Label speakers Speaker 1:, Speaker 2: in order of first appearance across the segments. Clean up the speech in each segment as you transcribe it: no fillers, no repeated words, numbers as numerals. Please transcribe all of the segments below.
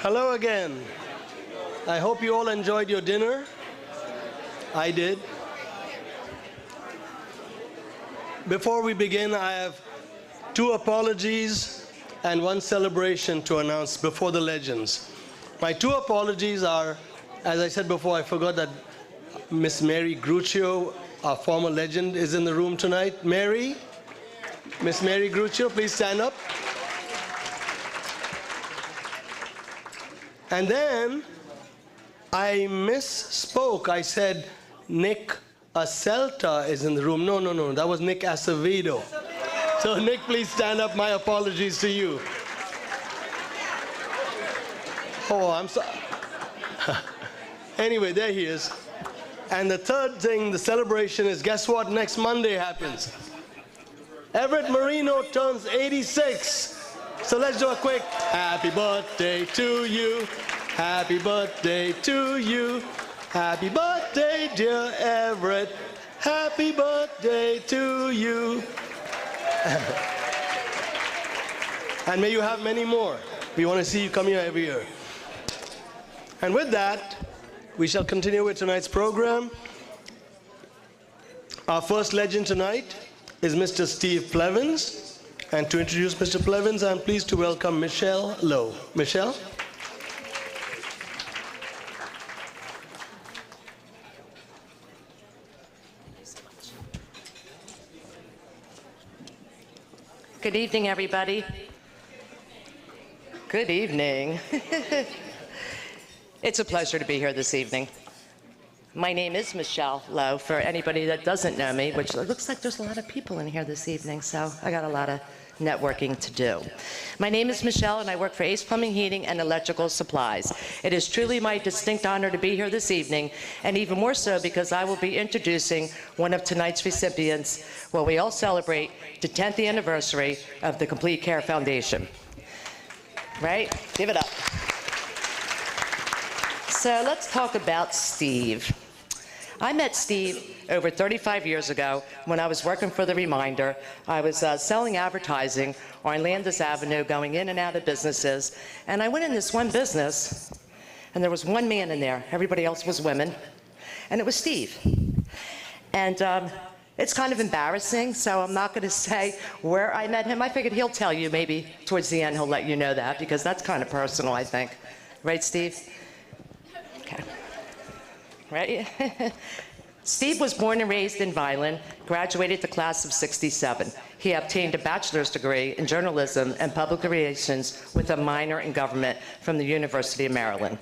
Speaker 1: Hello again. I hope you all enjoyed your dinner. I did. Before we begin, I have 2 apologies and 1 celebration to announce before the legends. My 2 apologies are, as I said before, I forgot that Miss Mary Gruccio, our former legend, is in the room tonight. Mary? Miss Mary Gruccio, please stand up. And then I misspoke. I said Nick Acelta is in the room. No. That was Nick Acevedo. So Nick, please stand up. My apologies to you. Oh, I'm sorry. Anyway, there he is. And the third thing, the celebration is, guess what? Next Monday happens. Everett Marino turns 86. So let's do a quick happy birthday to you. Happy birthday to you. Happy birthday, dear Everett. Happy birthday to you. And may you have many more. We want to see you come here every year. And with that, we shall continue with tonight's program. Our first legend tonight is Mr. Steve Plevins. And to introduce Mr. Plevins, I'm pleased to welcome Michelle Lowe. Michelle?
Speaker 2: Good evening, everybody. Good evening. It's a pleasure to be here this evening. My name is Michelle Lowe, for anybody that doesn't know me, which it looks like there's a lot of people in here this evening, so I got a lot of networking to do. My name is Michelle, and I work for Ace Plumbing, Heating, and Electrical Supplies. It is truly my distinct honor to be here this evening, and even more so because I will be introducing one of tonight's recipients while we all celebrate the 10th anniversary of the Complete Care Foundation. Right? Give it up. So let's talk about Steve. I met Steve over 35 years ago when I was working for The Reminder. I was selling advertising on Landis Avenue, going in and out of businesses. And I went in this one business, and there was one man in there. Everybody else was women. And it was Steve. And it's kind of embarrassing, so I'm not going to say where I met him. I figured he'll tell you. Maybe towards the end he'll let you know that, because that's kind of personal, I think. Right, Steve? Okay. Right? Steve was born and raised in Vineland, graduated the class of '67. He obtained a bachelor's degree in journalism and public relations with a minor in government from the University of Maryland.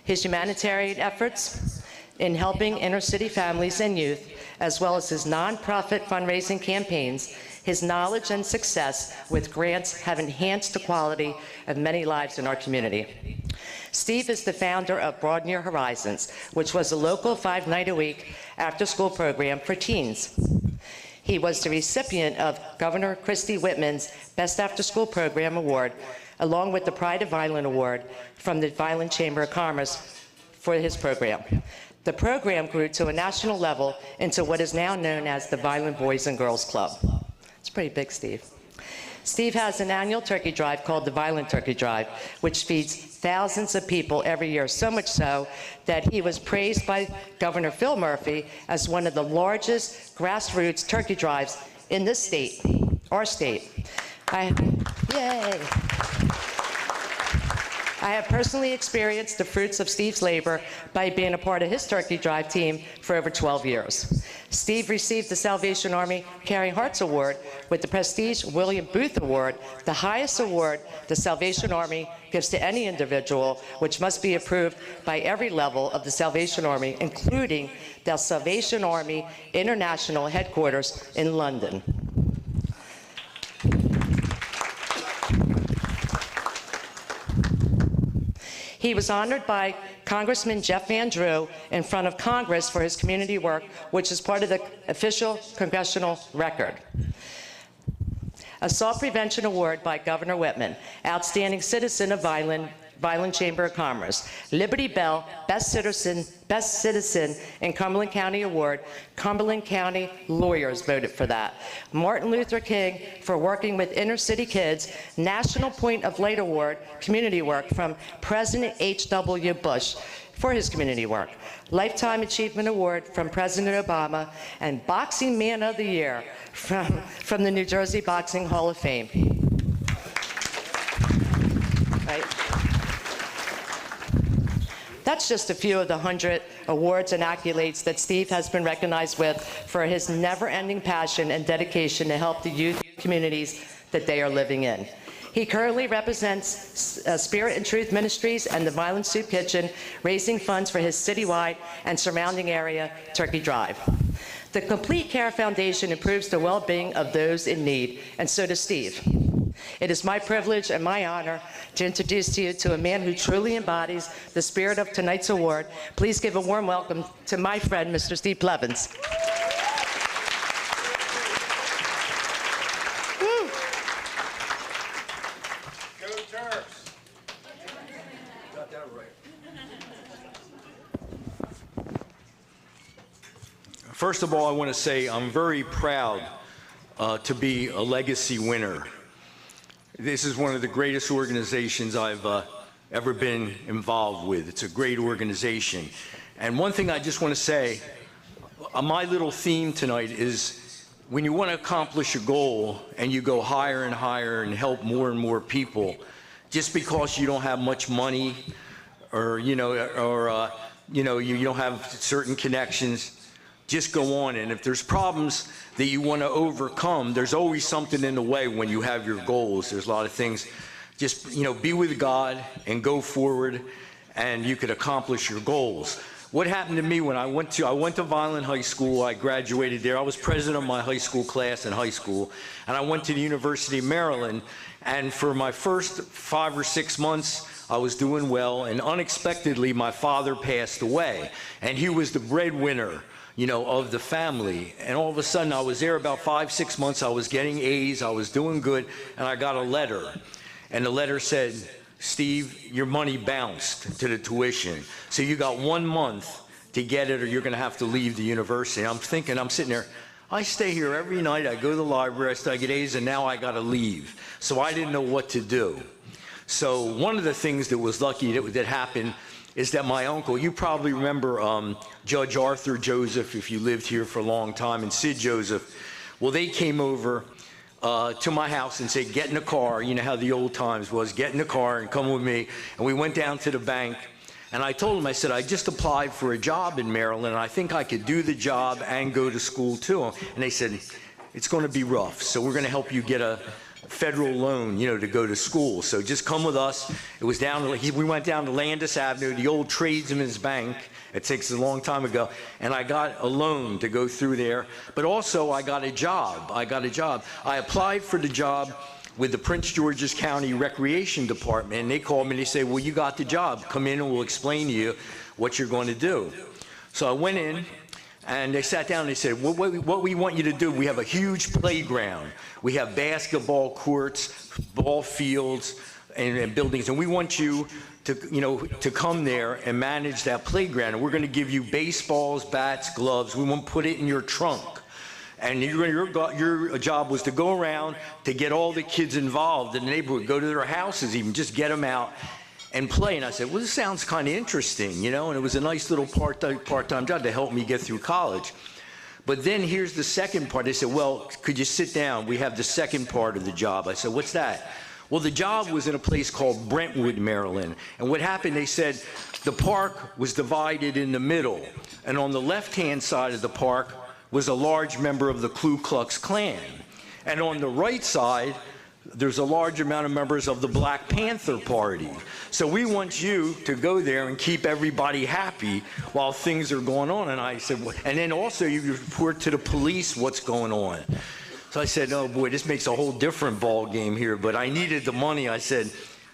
Speaker 2: His humanitarian efforts in helping inner-city families and youth, as well as his nonprofit fundraising campaigns, his knowledge and success with grants have enhanced the quality of many lives in our community. Steve is the founder of Broaden Your Horizons, which was a local 5-night-a-week after-school program for teens. He was the recipient of Governor Christie Whitman's Best After-School Program Award, along with the Pride of Vineland Award from the Vineland Chamber of Commerce for his program. The program grew to a national level into what is now known as the Vineland Boys and Girls Club. It's pretty big, Steve. Steve has an annual turkey drive called the Vineland Turkey Drive, which feeds thousands of people every year, so much so that he was praised by Governor Phil Murphy as one of the largest grassroots turkey drives in this state, our state. Yay! I have personally experienced the fruits of Steve's labor by being a part of his turkey drive team for over 12 years. Steve received the Salvation Army Caring Hearts Award with the prestige William Booth Award, the highest award the Salvation Army gives to any individual, which must be approved by every level of the Salvation Army, including the Salvation Army International Headquarters in London. He was honored by Congressman Jeff Van Drew in front of Congress for his community work, which is part of the official congressional record. Assault Prevention Award by Governor Whitman, Outstanding Citizen of Vineland Vineland Chamber of Commerce. Liberty Bell, Best Citizen in Cumberland County Award. Cumberland County lawyers voted for that. Martin Luther King for working with inner city kids. National Point of Light Award, community work from President H.W. Bush for his community work. Lifetime Achievement Award from President Obama, and Boxing Man of the Year from the New Jersey Boxing Hall of Fame. Right. That's just a few of the 100 awards and accolades that Steve has been recognized with for his never-ending passion and dedication to help the youth communities that they are living in. He currently represents Spirit and Truth Ministries and the Vineland Soup Kitchen, raising funds for his citywide and surrounding area, Turkey Drive. The Complete Care Foundation improves the well-being of those in need, and so does Steve. It is my privilege and my honor to introduce to you to a man who truly embodies the spirit of tonight's award. Please give a warm welcome to my friend, Mr. Steve Plevins.
Speaker 3: First of all, I want to say I'm very proud to be a legacy winner. This is one of the greatest organizations I've ever been involved with. It's a great organization. And one thing I just want to say, my little theme tonight is when you want to accomplish a goal and you go higher and higher and help more and more people, just because you don't have much money or you don't have certain connections, just go on. And if there's problems that you want to overcome, there's always something in the way when you have your goals. There's a lot of things. Just, be with God and go forward, and you could accomplish your goals. What happened to me when I went to Vineland High School, I graduated there. I was president of my high school class in high school, and I went to the University of Maryland, and for my first 5 or 6 months, I was doing well, and unexpectedly, my father passed away, and he was the breadwinner of the family. And all of a sudden, I was there about 5, 6 months. I was getting A's. I was doing good. And I got a letter. And the letter said, Steve, your money bounced to the tuition. So you got 1 month to get it, or you're going to have to leave the university. And I'm sitting there. I stay here every night. I go to the library. I get A's, and now I got to leave. So I didn't know what to do. So one of the things that was lucky that happened is that my uncle, you probably remember Judge Arthur Joseph, if you lived here for a long time, and Sid Joseph. Well, they came over to my house and said, get in the car. You know how the old times was, get in the car and come with me. And we went down to the bank, and I told them, I said, I just applied for a job in Maryland, and I think I could do the job and go to school too. And they said, it's going to be rough, so we're going to help you get a federal loan, to go to school. So just come with us. It was we went down to Landis Avenue, the old tradesman's bank. It takes a long time ago. And I got a loan to go through there. But also I got a job. I applied for the job with the Prince George's County Recreation Department. And they called me and they said, well, you got the job. Come in and we'll explain to you what you're going to do. So I went in. And they sat down and they said, what we want you to do, we have a huge playground. We have basketball courts, ball fields, and buildings. And we want you to come there and manage that playground. And we're going to give you baseballs, bats, gloves. We won't put it in your trunk. And your job was to go around to get all the kids involved in the neighborhood, go to their houses even, just get them out and play. And I said, well, this sounds kind of interesting, and it was a nice little part-time job to help me get through college. But then here's the second part. They said, well, could you sit down? We have the second part of the job. I said, what's that? Well, the job was in a place called Brentwood, Maryland. And what happened, they said the park was divided in the middle. And on the left-hand side of the park was a large member of the Ku Klux Klan. And on the right side, there's a large amount of members of the Black Panther Party. So we want you to go there and keep everybody happy while things are going on. And I said, and then also you report to the police what's going on. So I said, oh boy, this makes a whole different ball game here, but I needed the money. I said,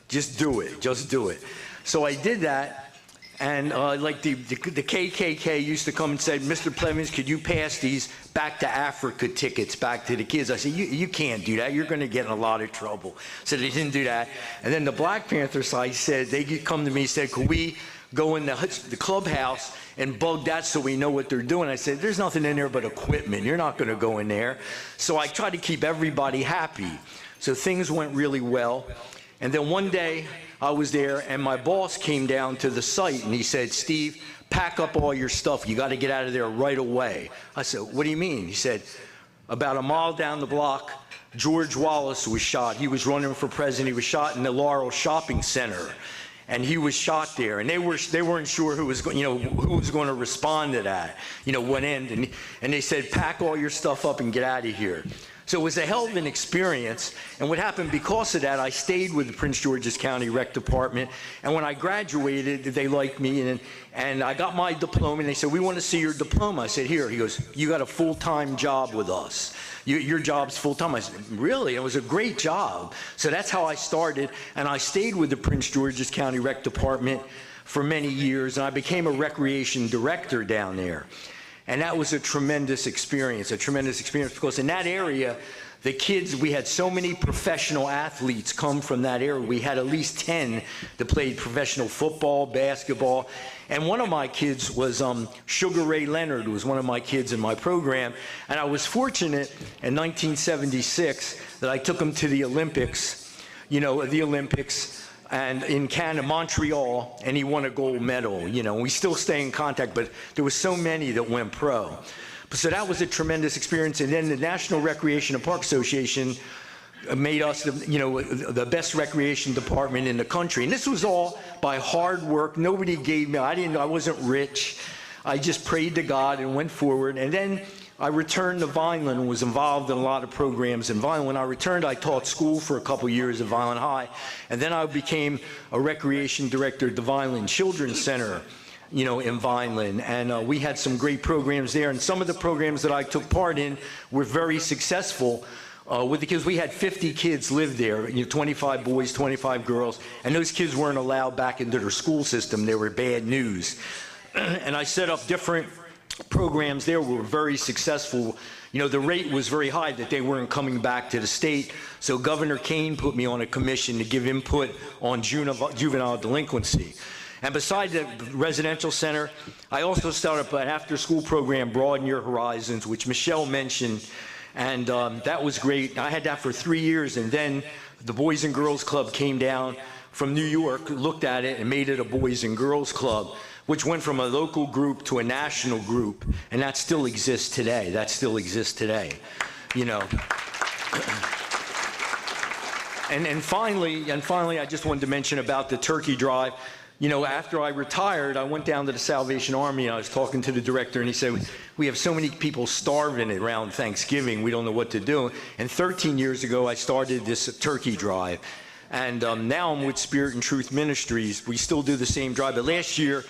Speaker 3: just do it. So I did that. And like the KKK used to come and say, Mr. Plevins, could you pass these back to Africa tickets back to the kids? I said, you can't do that. You're going to get in a lot of trouble. So they didn't do that. And then the Black Panther side said, they come to me and said, could we go in the clubhouse and bug that so we know what they're doing? I said, there's nothing in there but equipment. You're not going to go in there. So I tried to keep everybody happy. So things went really well. And then one day I was there and my boss came down to the site and he said, Steve, pack up all your stuff. You got to get out of there right away. I said, what do you mean? He said, about a mile down the block, George Wallace was shot. He was running for president. He was shot in the Laurel Shopping Center. And he was shot there, and they weren't sure who was going to respond to that, what end. And they said, pack all your stuff up and get out of here. So it was a hell of an experience. And what happened because of that, I stayed with the Prince George's County Rec Department. And when I graduated, they liked me, and I got my diploma. And they said, we want to see your diploma. I said, here. He goes, you got a full-time job with us. Your job's full-time. I said, really? It was a great job. So that's how I started. And I stayed with the Prince George's County Rec Department for many years. And I became a recreation director down there. And that was a tremendous experience because in that area, the kids, we had so many professional athletes come from that area. We had at least 10 that played professional football, basketball. And one of my kids was Sugar Ray Leonard, was one of my kids in my program. And I was fortunate in 1976 that I took him to the Olympics, and in Canada, Montreal, and he won a gold medal, We still stay in contact, but there were so many that went pro. So that was a tremendous experience. And then the National Recreation and Park Association made us, the best recreation department in the country. And this was all by hard work. Nobody gave me, I wasn't rich. I just prayed to God and went forward. And then I returned to Vineland and was involved in a lot of programs in Vineland. When I returned, I taught school for a couple years at Vineland High. And then I became a recreation director at the Vineland Children's Center, in Vineland. And we had some great programs there. And some of the programs that I took part in were very successful because we had 50 kids live there, 25 boys, 25 girls. And those kids weren't allowed back into their school system. They were bad news. And I set up different programs there were very successful. The rate was very high that they weren't coming back to the state. So Governor Kane put me on a commission to give input on juvenile delinquency. And beside the residential center, I also started up an after-school program, Broaden Your Horizons, which Michelle mentioned. And that was great. I had that for 3 years. And then the Boys and Girls Club came down from New York, looked at it, and made it a Boys and Girls Club, which went from a local group to a national group, and that still exists today. And finally, I just wanted to mention about the turkey drive. After I retired, I went down to the Salvation Army, and I was talking to the director, and he said, we have so many people starving around Thanksgiving, we don't know what to do. And 13 years ago, I started this turkey drive. And now I'm with Spirit and Truth Ministries. We still do the same drive, but last year,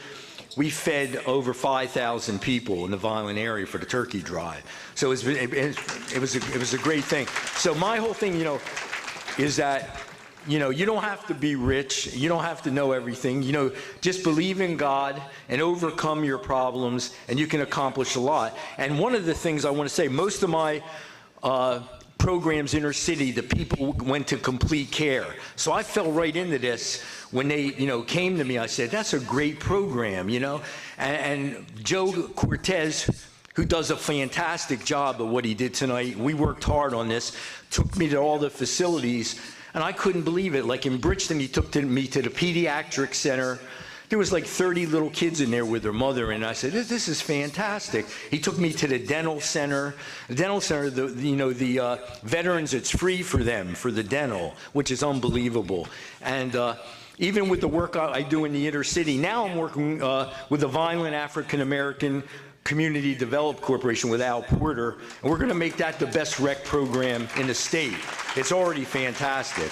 Speaker 3: we fed over 5,000 people in the Vineland area for the turkey drive. So it was a great thing. So my whole thing, is that, you don't have to be rich. You don't have to know everything. Just believe in God and overcome your problems, and you can accomplish a lot. And one of the things I want to say, most of my programs inner city, the people went to complete care. So I fell right into this. When they, came to me, I said, that's a great program, And Joe Cortez, who does a fantastic job of what he did tonight, we worked hard on this, took me to all the facilities, and I couldn't believe it. Like in Bridgeton, he took me to the pediatric center. There was like 30 little kids in there with their mother, and I said, this is fantastic. He took me to the dental center. The dental center, the veterans, it's free for them, for the dental, which is unbelievable. And even with the work I do in the inner city, now I'm working with the Vineland African American Community Development Corporation with Al Porter, and we're going to make that the best rec program in the state. It's already fantastic.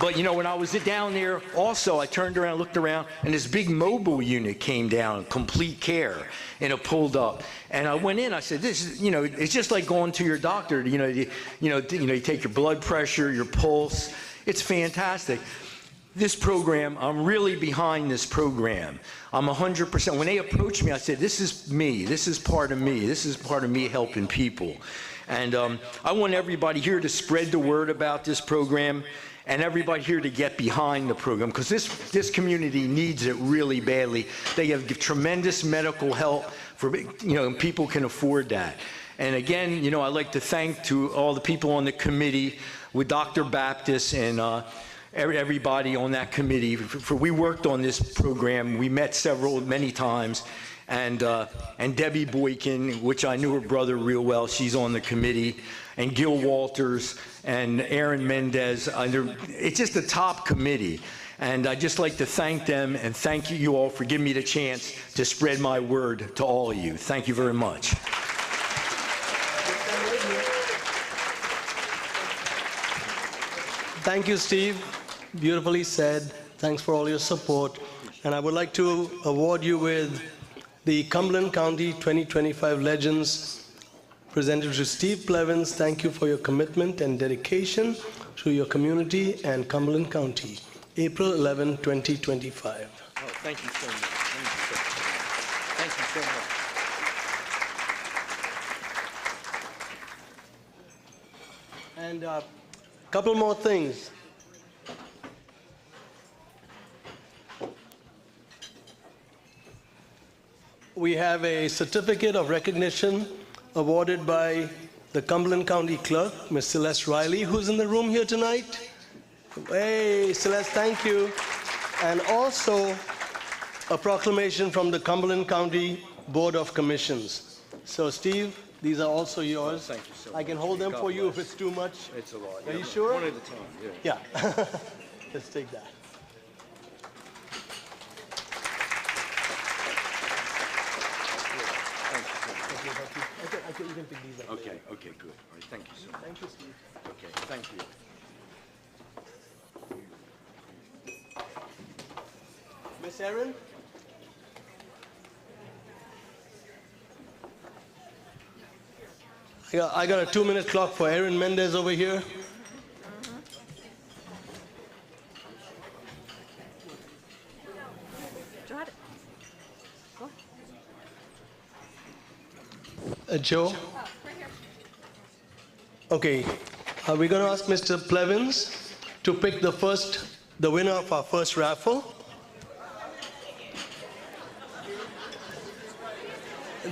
Speaker 3: But when I was down there, also I turned around, looked around, and this big mobile unit came down, complete care, and it pulled up. And I went in. I said, "This is, it's just like going to your doctor. You take your blood pressure, your pulse. It's fantastic." this program, I'm really behind this program. I'm 100%. When they approached me, I said, this is me. This is part of me. This is part of me helping people. And I want everybody here to spread the word about this program and everybody here to get behind the program, because this community needs it really badly. They have tremendous medical help for, people can afford that. And again, I'd like to thank to all the people on the committee with Dr. Baptist and everybody on that committee. We worked on this program. We met many times. And Debbie Boykin, which I knew her brother real well, she's on the committee, and Gil Walters and Aaron Mendez. It's just a top committee. And I'd just like to thank them and thank you all for giving me the chance to spread my word to all of you. Thank you very much.
Speaker 1: Thank you, Steve. Beautifully said. Thanks for all your support. And I would like to award you with the Cumberland County 2025 Legends presented to Steve Plevins. Thank you for your commitment and dedication to your community and Cumberland County. April 11, 2025.
Speaker 3: Oh, thank you so much. Thank you so much.
Speaker 1: And a couple more things. We have a certificate of recognition awarded by the Cumberland County Clerk, Ms. Celeste Riley, who's in the room here tonight. Hey, Celeste, thank you. And also a proclamation from the Cumberland County Board of Commissions. So, Steve, these are also yours.
Speaker 3: Thank you so much.
Speaker 1: I can hold them for you if it's too much.
Speaker 3: It's a lot.
Speaker 1: Are you sure?
Speaker 3: One at a time, yeah.
Speaker 1: Yeah. Let's take that. You can pick these up.
Speaker 3: Okay, good. All right, thank you so much.
Speaker 1: Thank you, Steve.
Speaker 3: Okay, thank you.
Speaker 1: Miss Erin? I got a 2-minute clock for Erin Mendez over here. Joe? Okay, we're going to ask Mr. Plevins to pick the winner of our first raffle.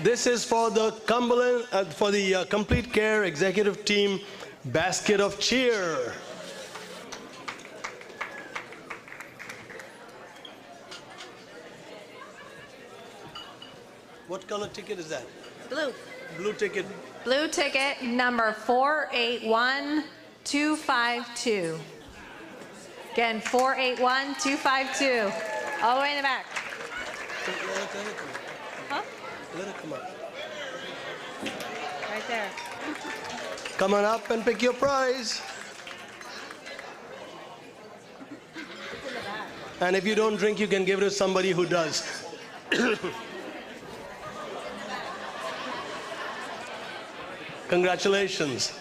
Speaker 1: This is for the Cumberland, for the Complete Care Executive Team Basket of Cheer. What color ticket is that?
Speaker 4: Blue.
Speaker 1: Blue ticket.
Speaker 4: Blue ticket number 481252. Again, 481252. All the way in the back. Huh?
Speaker 1: Let it come up.
Speaker 4: Right there.
Speaker 1: Come on up and pick your prize. And if you don't drink, you can give it to somebody who does. Congratulations.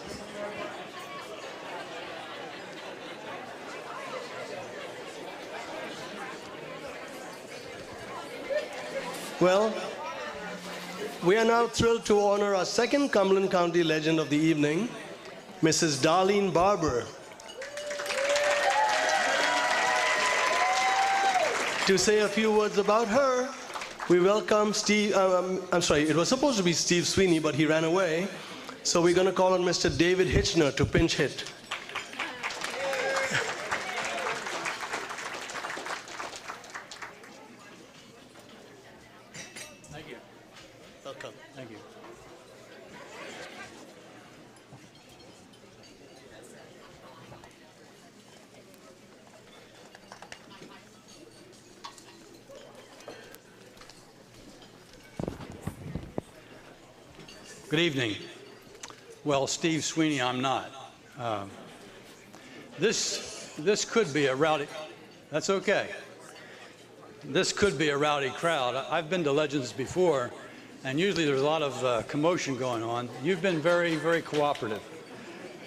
Speaker 1: Well, we are now thrilled to honor our second Cumberland County Legend of the evening, Mrs. Darlene Barber. To say a few words about her, we welcome Steve, I'm sorry, it was supposed to be Steve Sweeney, but he ran away. So we're going to call on Mr. David Hitchner to pinch hit. Thank you. Welcome. Thank you.
Speaker 5: Good evening. Well, Steve Sweeney, I'm not. This could be a rowdy. That's okay. This could be a rowdy crowd. I've been to Legends before, and usually there's a lot of commotion going on. You've been very, very cooperative.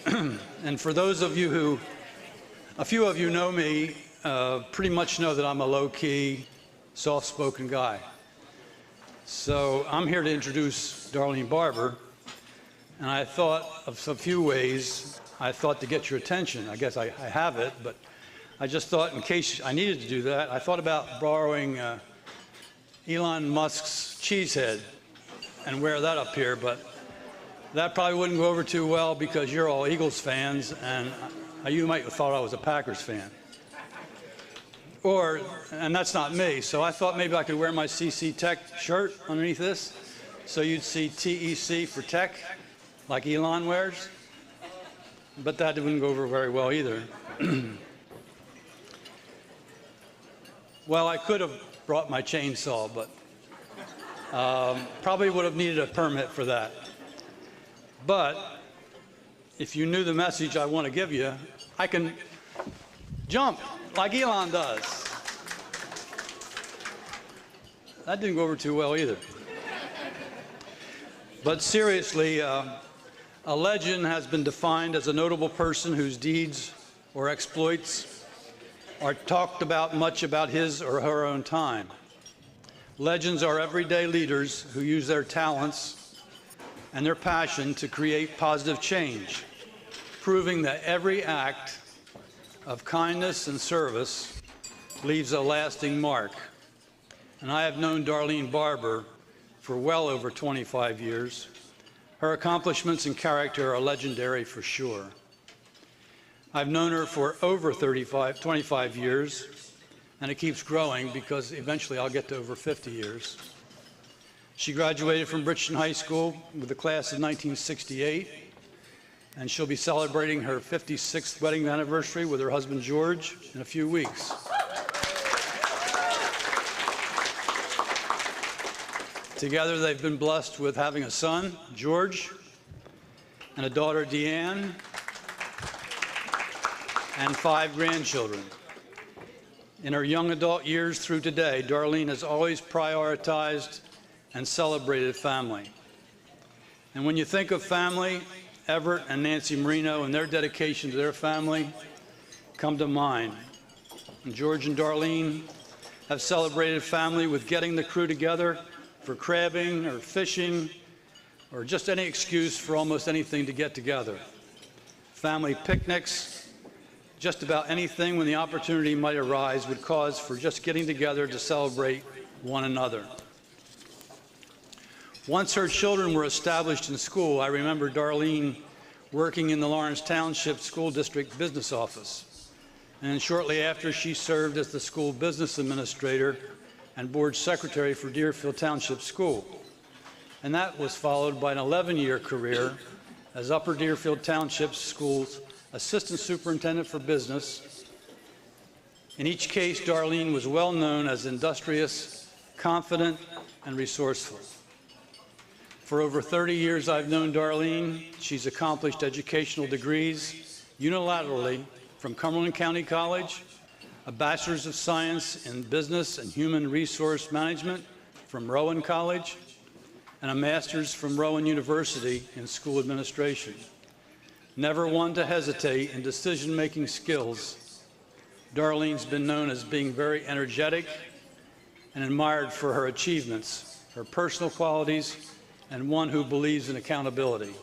Speaker 5: And for those of you who, a few of you know me pretty much know that I'm a low-key, soft-spoken guy. So I'm here to introduce Darlene Barber, and I thought of a few ways to get your attention. I guess I have it, but I just thought in case I needed to do that, I thought about borrowing Elon Musk's cheese head and wear that up here, but that probably wouldn't go over too well because you're all Eagles fans, and you might have thought I was a Packers fan. And that's not me, so I thought maybe I could wear my CC Tech shirt underneath this, so you'd see TEC for Tech, like Elon wears, but that wouldn't go over very well either. Well, I could have brought my chainsaw, but probably would have needed a permit for that. But if you knew the message I want to give you, I can jump like Elon does. That didn't go over too well either. But seriously, a legend has been defined as a notable person whose deeds or exploits are talked about much about his or her own time. Legends are everyday leaders who use their talents and their passion to create positive change, proving that every act of kindness and service leaves a lasting mark. And I have known Darlene Barber for well over 25 years. Her accomplishments and character are legendary for sure. I've known her for over 25 years, and it keeps growing because eventually I'll get to over 50 years. She graduated from Bridgeton High School with the class of 1968, and she'll be celebrating her 56th wedding anniversary with her husband George in a few weeks. Together they've been blessed with having a son, George, and a daughter, Deanne, and 5 grandchildren. In her young adult years through today, Darlene has always prioritized and celebrated family. And when you think of family, Everett and Nancy Marino and their dedication to their family come to mind. And George and Darlene have celebrated family with getting the crew together for crabbing or fishing or just any excuse for almost anything to get together. Family picnics, just about anything when the opportunity might arise would cause for just getting together to celebrate one another. Once her children were established in school, I remember Darlene working in the Lawrence Township School District business office. And shortly after, she served as the school business administrator and board secretary for Deerfield Township School. And that was followed by an 11-year career as Upper Deerfield Township School's assistant superintendent for business. In each case, Darlene was well known as industrious, confident, and resourceful. For over 30 years I've known Darlene. She's accomplished educational degrees unilaterally from Cumberland County College, a Bachelor's of Science in Business and Human Resource Management from Rowan College, and a Master's from Rowan University in School Administration. Never one to hesitate in decision-making skills, Darlene's been known as being very energetic and admired for her achievements, her personal qualities, and one who believes in accountability.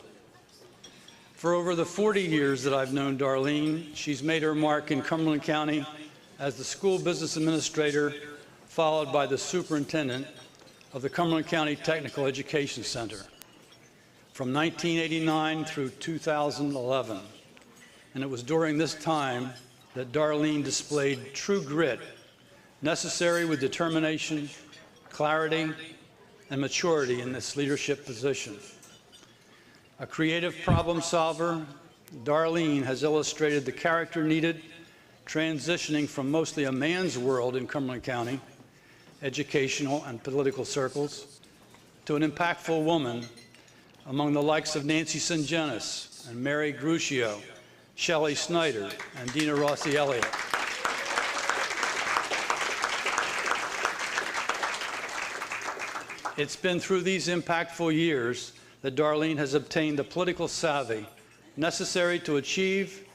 Speaker 5: For over the 40 years that I've known Darlene, she's made her mark in Cumberland County as the school business administrator, followed by the superintendent of the Cumberland County Technical Education Center from 1989 through 2011. And it was during this time that Darlene displayed true grit, necessary with determination, clarity, and maturity in this leadership position. A creative problem solver, Darlene has illustrated the character needed transitioning from mostly a man's world in Cumberland County, educational and political circles, to an impactful woman among the likes of Nancy Singenis and Mary Gruccio, Shelley Snyder, and Dina Rossi Elliott. It's been through these impactful years that Darlene has obtained the political savvy necessary to achieve,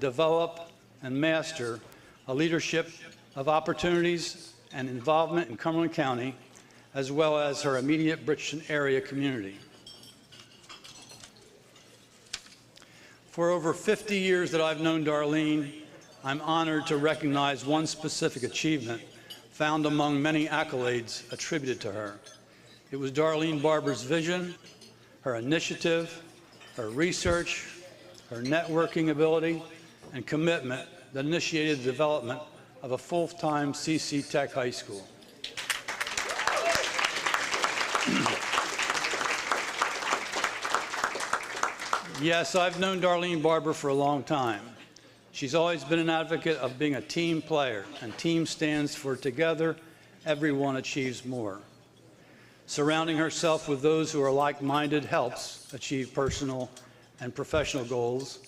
Speaker 5: develop, and master a leadership of opportunities and involvement in Cumberland County, as well as her immediate Bridgeton area community. For over 50 years that I've known Darlene, I'm honored to recognize one specific achievement found among many accolades attributed to her. It was Darlene Barber's vision, her initiative, her research, her networking ability, and commitment that initiated the development of a full-time CC Tech high school. Yes, I've known Darlene Barber for a long time. She's always been an advocate of being a team player, and team stands for together, everyone achieves more. Surrounding herself with those who are like-minded helps achieve personal and professional goals,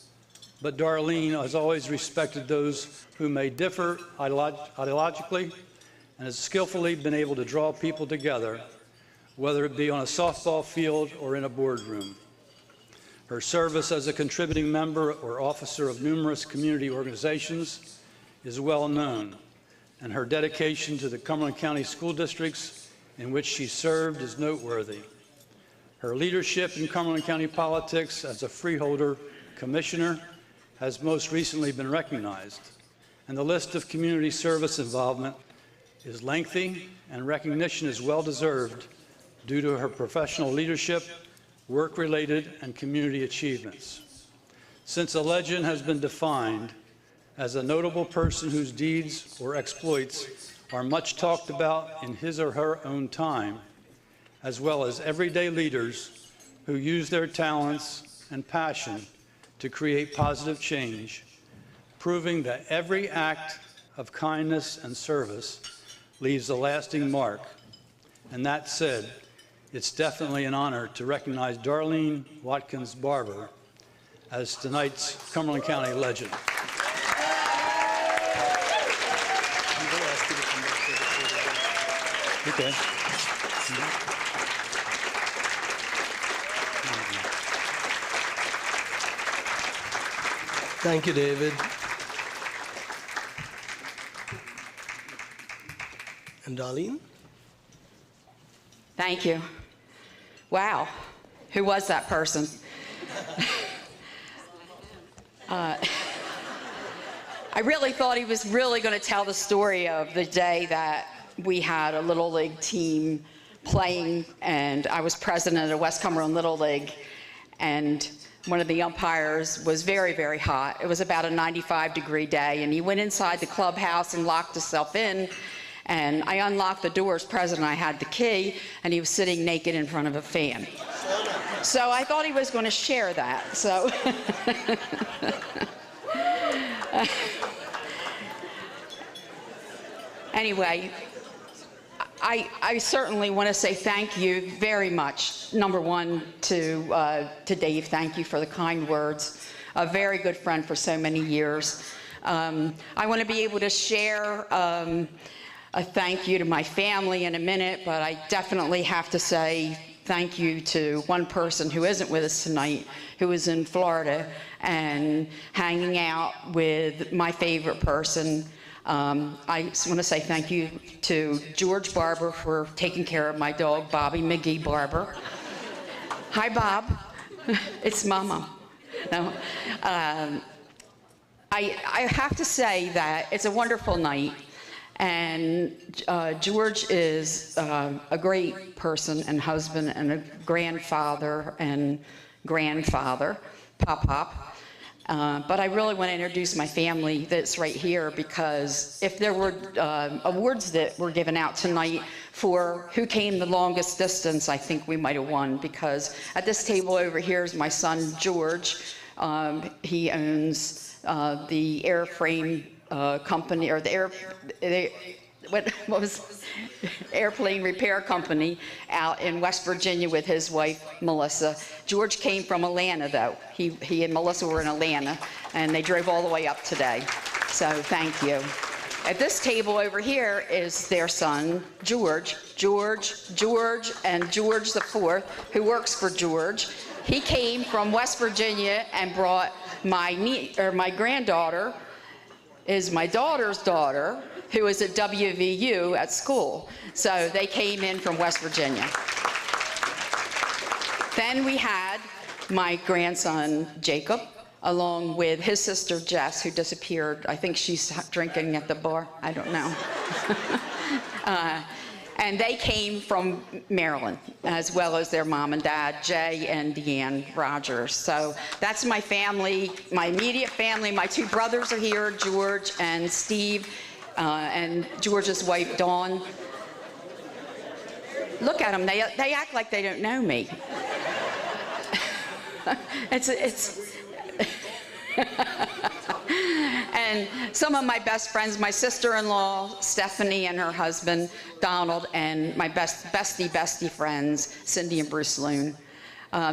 Speaker 5: but Darlene has always respected those who may differ ideologically and has skillfully been able to draw people together, whether it be on a softball field or in a boardroom. Her service as a contributing member or officer of numerous community organizations is well known, and her dedication to the Cumberland County school districts in which she served is noteworthy. Her leadership in Cumberland County politics as a freeholder commissioner has most recently been recognized, and the list of community service involvement is lengthy, and recognition is well-deserved due to her professional leadership, work-related, and community achievements. Since a legend has been defined as a notable person whose deeds or exploits are much talked about in his or her own time, as well as everyday leaders who use their talents and passion to create positive change, proving that every act of kindness and service leaves a lasting mark. And that said, it's definitely an honor to recognize Darlene Watkins Barber as tonight's Cumberland County legend. Okay.
Speaker 1: Thank you, David. And Darlene?
Speaker 6: Thank you. Wow, who was that person? I really thought he was really going to tell the story of the day that we had a Little League team playing, and I was president of West Cumberland Little League, and one of the umpires was very, very hot. It was about a 95-degree day, and he went inside the clubhouse and locked himself in, and I unlocked the door as president. I had the key, and he was sitting naked in front of a fan. So I thought he was going to share that. So anyway, I certainly want to say thank you very much. Number one, to Dave. Thank you for the kind words. A very good friend for so many years. I want to be able to share a thank you to my family in a minute, but I definitely have to say thank you to one person who isn't with us tonight, who is in Florida and hanging out with my favorite person. I just want to say thank you to George Barber for taking care of my dog, Bobby McGee Barber. Hi, Bob. It's Mama. No. I have to say that it's a wonderful night, and George is a great person and husband and a grandfather and grandfather, Pop. But I really want to introduce my family that's right here, because if there were awards that were given out tonight for who came the longest distance, I think we might have won, because at this table over here is my son, George. He owns the airframe company, or airplane repair company out in West Virginia with his wife, Melissa. George came from Atlanta, though. He and Melissa were in Atlanta, and they drove all the way up today. So thank you. At this table over here is their son, George, and George the Fourth, who works for George. He came from West Virginia and brought my granddaughter, is my daughter's daughter, who is at WVU at school. So they came in from West Virginia. Then we had my grandson, Jacob, along with his sister, Jess, who disappeared. I think she's drinking at the bar. I don't know. And they came from Maryland, as well as their mom and dad, Jay and Deanne Rogers. So that's my family, my immediate family. My two brothers are here, George and Steve, and George's wife, Dawn. Look at them. They act like they don't know me. And some of my best friends, my sister-in-law, Stephanie, and her husband, Donald, and my bestie friends, Cindy and Bruce Loon.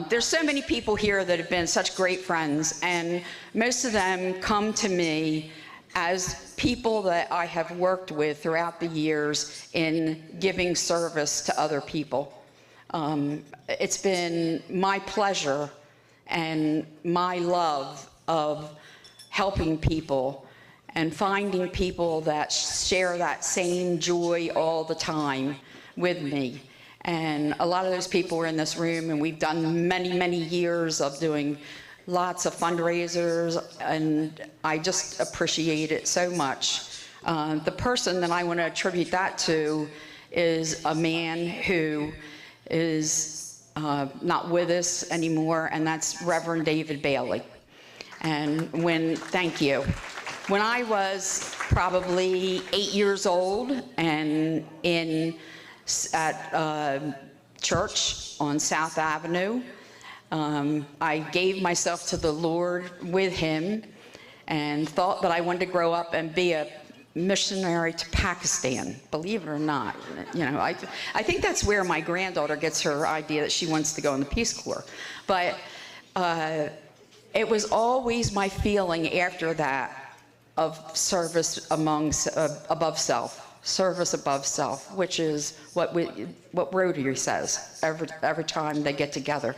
Speaker 6: There's so many people here that have been such great friends, and most of them come to me as people that I have worked with throughout the years in giving service to other people. It's been my pleasure and my love of helping people and finding people that share that same joy all the time with me. And a lot of those people are in this room, and we've done many, many years of doing lots of fundraisers, and I just appreciate it so much. The person that I want to attribute that to is a man who is not with us anymore, and that's Reverend David Bailey. And thank you. When I was probably 8 years old and at church on South Avenue, I gave myself to the Lord with him and thought that I wanted to grow up and be a missionary to Pakistan, believe it or not. You know, I think that's where my granddaughter gets her idea that she wants to go in the Peace Corps. But it was always my feeling after that of service above self, service above self, which is what Rotary says every time they get together.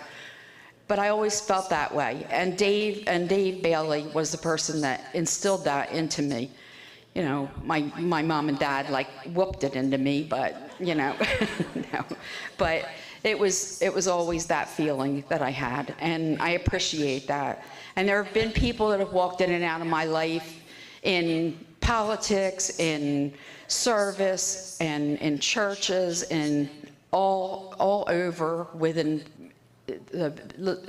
Speaker 6: But I always felt that way, and Dave Bailey was the person that instilled that into me. You know, my mom and dad like whooped it into me, but you know, no. But it was always that feeling that I had, and I appreciate that. And there have been people that have walked in and out of my life in politics, in service, and in churches, and all over within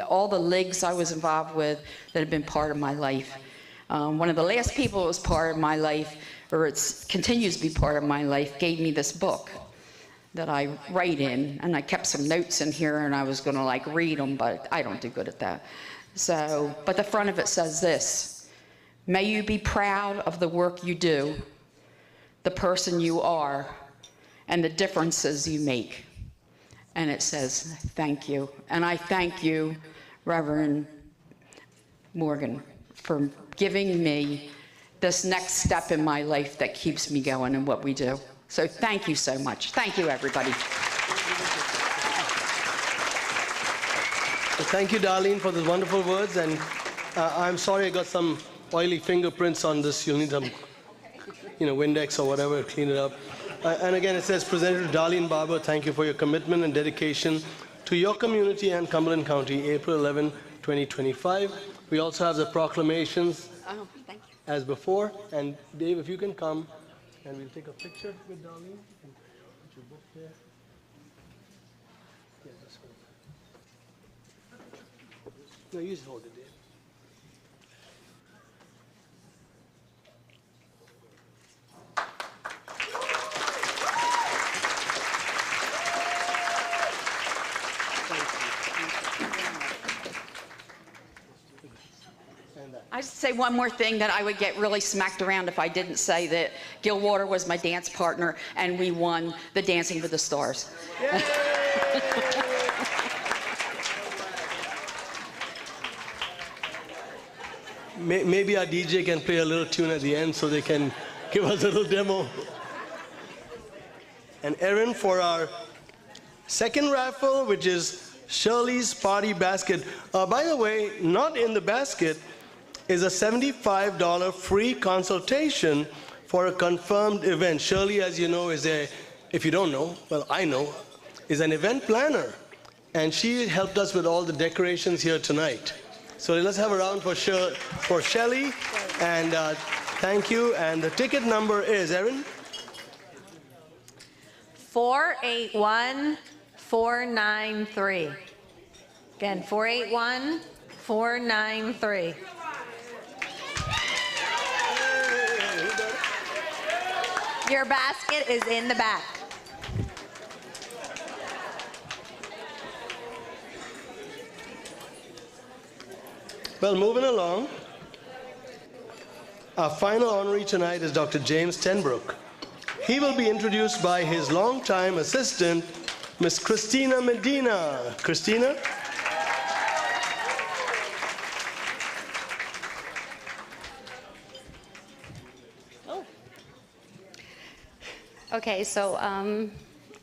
Speaker 6: all the leagues I was involved with that have been part of my life. One of the last people that was part of my life, or it continues to be part of my life, gave me this book that I write in, and I kept some notes in here, and I was going to like read them, but I don't do good at that. So, but the front of it says this: may you be proud of the work you do, the person you are, and the differences you make. And it says, thank you. And I thank you, Reverend Morgan, for giving me this next step in my life that keeps me going in what we do. So thank you so much. Thank you, everybody.
Speaker 1: Well, thank you, Darlene, for those wonderful words. And I'm sorry I got some oily fingerprints on this. You'll need some, Windex or whatever to clean it up. And again, it says, presented to Darlene Barber, thank you for your commitment and dedication to your community and Cumberland County, April 11, 2025. We also have the proclamations
Speaker 6: Thank you.
Speaker 1: as before. And Dave, if you can come, and we'll take a picture with Darlene. Put your book there. Yeah, this one. No, you just hold it, Dave.
Speaker 6: I just say one more thing, that I would get really smacked around if I didn't say that Gil Water was my dance partner and we won the Dancing with the Stars.
Speaker 1: Maybe our DJ can play a little tune at the end so they can give us a little demo. And Erin, for our second raffle, which is Shirley's Party Basket. By the way, not in the basket, is a $75 free consultation for a confirmed event. Shirley, as you know, if you don't know, well, I know, is an event planner. And she helped us with all the decorations here tonight. So let's have a round for Shelley. And thank you. And the ticket number is, Erin?
Speaker 4: 481493. Again, 481493. Your basket is in the back.
Speaker 1: Well, moving along, our final honoree tonight is Dr. James Tenbrook. He will be introduced by his longtime assistant, Miss Christina Medina. Christina?
Speaker 7: Okay, so